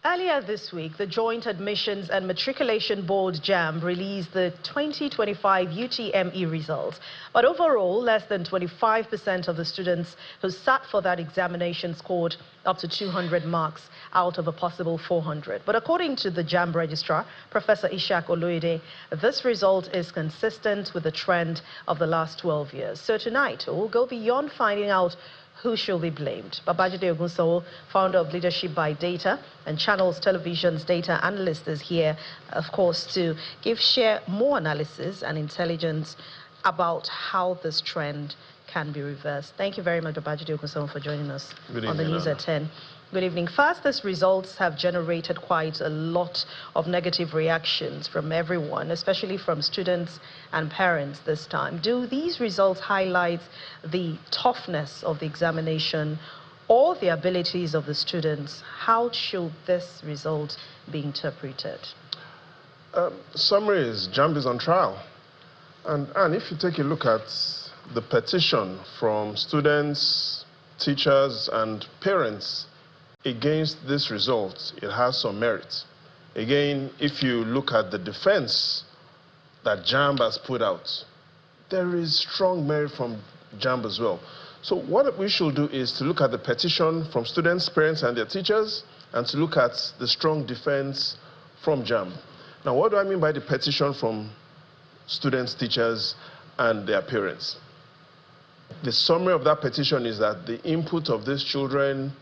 Earlier this week, the Joint Admissions and Matriculation Board JAMB released the 2025 UTME results. But overall, less than 25% of the students who sat for that examination scored up to 200 marks out of a possible 400. But according to the JAMB registrar, Professor Ishak Oloyede, this result is consistent with the trend of the last 12 years. So tonight, we'll go beyond finding out who shall be blamed. Babajide Ogunsowo, founder of Leadership by Data and Channels Television's data analyst, is here, of course, to share more analysis and intelligence about how this trend can be reversed. Thank you very much, Babajide Ogunsowo, for joining us on the News at 10. Good evening. First, these results have generated quite a lot of negative reactions from everyone, especially from students and parents this time. Do these results highlight the toughness of the examination or the abilities of the students? How should this result be interpreted? Summary is JAMB is on trial. And if you take a look at the petition from students, teachers, and parents against this result, it has some merit. Again, if you look at the defense that JAMB has put out, there is strong merit from JAMB as well. So what we should do is to look at the petition from students, parents, and their teachers, and to look at the strong defense from JAMB. Now, what do I mean by the petition from students, teachers, and their parents? The summary of that petition is that the input of these children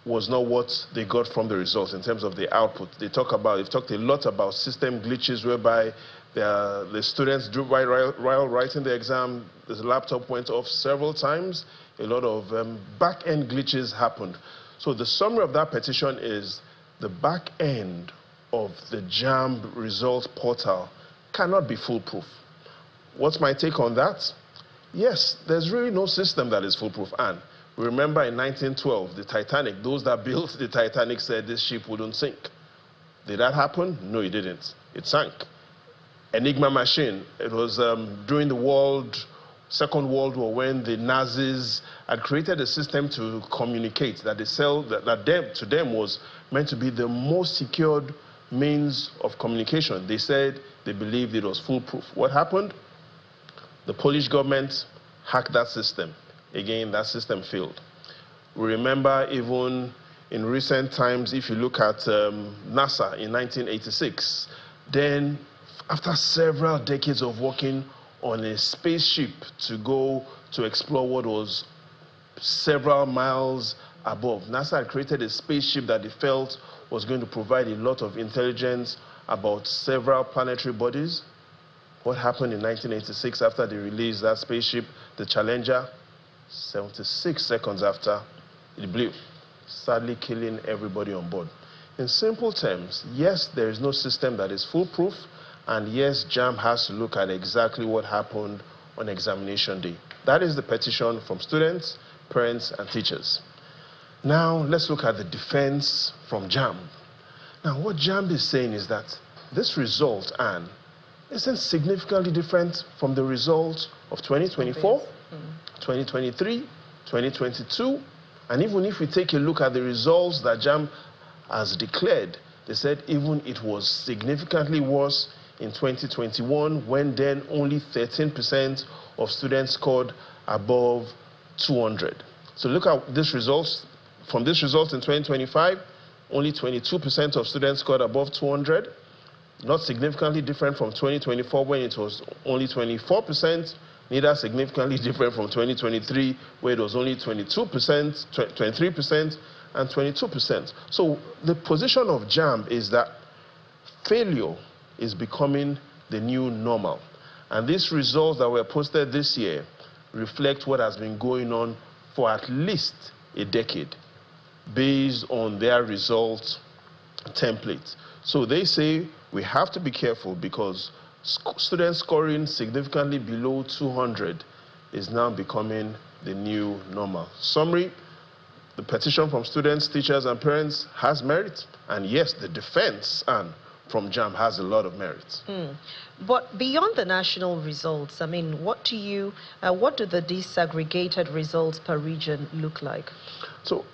was not what they got from the results in terms of the output. They've talked a lot about system glitches whereby the students, while writing the exam, the laptop went off several times. A lot of back-end glitches happened. So the summary of that petition is the back end of the JAMB result portal cannot be foolproof. What's my take on that? Yes, there's really no system that is foolproof. And remember in 1912, the Titanic, those that built the Titanic said this ship wouldn't sink. Did that happen? No, it didn't. It sank. Enigma machine, it was during the Second World War when the Nazis had created a system to communicate that to them was meant to be the most secured means of communication. They said they believed it was foolproof. What happened? The Polish government hacked that system. Again, that system failed. We remember even in recent times, if you look at NASA in 1986, then after several decades of working on a spaceship to go to explore what was several miles above, NASA had created a spaceship that they felt was going to provide a lot of intelligence about several planetary bodies. What happened in 1986 after they released that spaceship, the Challenger? 76 seconds after, it blew, sadly killing everybody on board. In simple terms, yes, there is no system that is foolproof, and yes, JAMB has to look at exactly what happened on examination day. That is the petition from students, parents, and teachers. Now, let's look at the defense from JAMB. Now, what JAMB is saying is that this result, Anne, isn't significantly different from the result of 2024, 2023, 2022, and even if we take a look at the results that JAMB has declared, they said even it was significantly worse in 2021, when then only 13% of students scored above 200. So look at this results. From this result in 2025, only 22% of students scored above 200. Not significantly different from 2024, when it was only 24%, neither significantly different from 2023, where it was only 22%, 23%, and 22%. So the position of JAMB is that failure is becoming the new normal. And these results that were posted this year reflect what has been going on for at least a decade, based on their result template. So they say we have to be careful because students scoring significantly below 200 is now becoming the new normal. Summary, the petition from students, teachers, and parents has merit. And yes, the defense from JAMB has a lot of merit. But beyond the national results, I mean, what do the disaggregated results per region look like? So,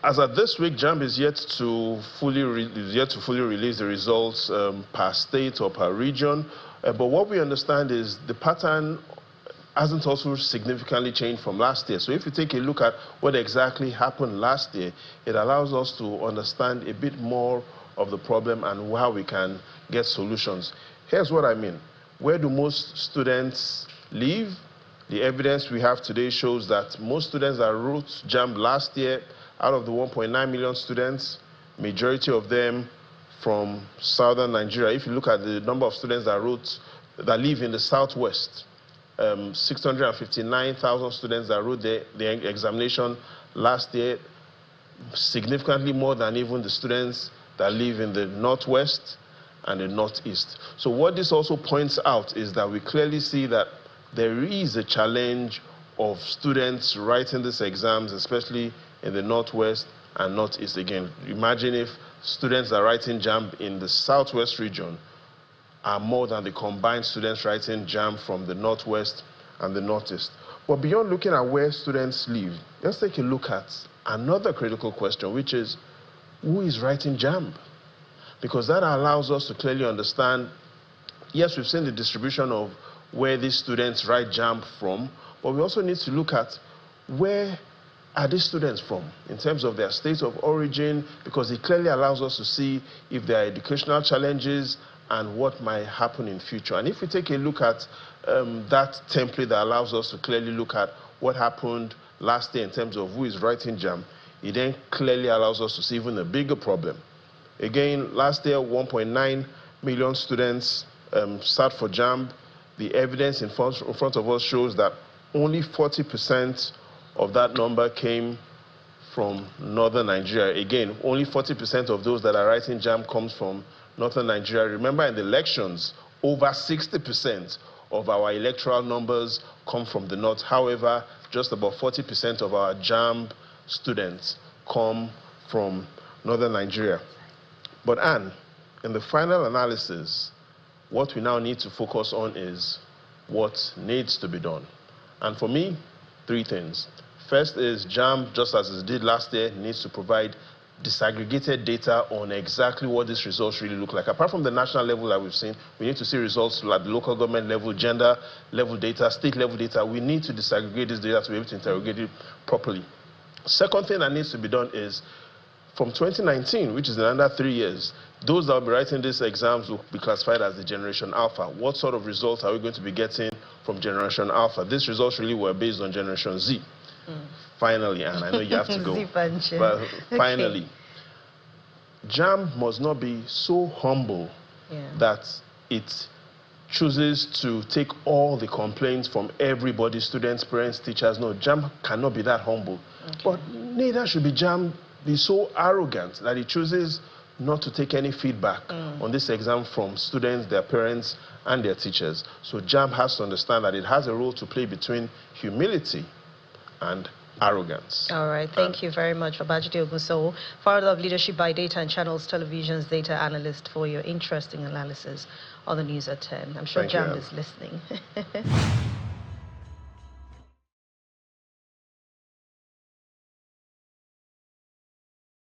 as of this week, JAMB is yet to fully release the results per state or per region. But what we understand is the pattern hasn't also significantly changed from last year. So if you take a look at what exactly happened last year, it allows us to understand a bit more of the problem and how we can get solutions. Here's what I mean. Where do most students live? The evidence we have today shows that most students that wrote JAMB last year, out of the 1.9 million students, majority of them from southern Nigeria. If you look at the number of students that live in the southwest, 659,000 students that wrote the examination last year, significantly more than even the students that live in the northwest and the northeast. So what this also points out is that we clearly see that there is a challenge of students writing these exams, especially in the northwest and northeast. Again, imagine if students are writing JAMB in the southwest region are more than the combined students writing JAMB from the northwest and the northeast. But beyond looking at where students live, let's take a look at another critical question, which is, who is writing JAMB? Because that allows us to clearly understand, yes, we've seen the distribution of where these students write JAMB from, but we also need to look at where are these students from in terms of their state of origin, because it clearly allows us to see if there are educational challenges and what might happen in future. And if we take a look at that template that allows us to clearly look at what happened last year in terms of who is writing JAMB, it then clearly allows us to see even a bigger problem. Again, last year, 1.9 million students sat for JAMB. The evidence in front of us shows that only 40% of that number came from northern Nigeria. Again, only 40% of those that are writing JAMB comes from northern Nigeria. Remember, in the elections, over 60% of our electoral numbers come from the north. However, just about 40% of our JAMB students come from northern Nigeria. But Anne, in the final analysis, what we now need to focus on is what needs to be done. And for me, three things. First is JAMB, just as it did last year, needs to provide disaggregated data on exactly what these results really look like. Apart from the national level that we've seen, we need to see results at the local government level, gender level data, state level data. We need to disaggregate this data to be able to interrogate it properly. Second thing that needs to be done is, from 2019, which is in under 3 years, those that will be writing these exams will be classified as the Generation Alpha. What sort of results are we going to be getting from Generation Alpha? These results really were based on Generation Z. Finally, and I know you have to go, but finally, JAMB must not be so humble that it chooses to take all the complaints from everybody, students, parents, teachers. No, JAMB cannot be that humble. But neither should be JAMB be so arrogant that it chooses not to take any feedback on this exam from students, their parents, and their teachers. So JAMB has to understand that it has a role to play between humility and arrogance. All right, thank you very much, Babajide Ogunsowo, founder of Leadership by Data and Channels Television's data analyst, for your interesting analysis on the news at 10. I'm sure JAMB is listening.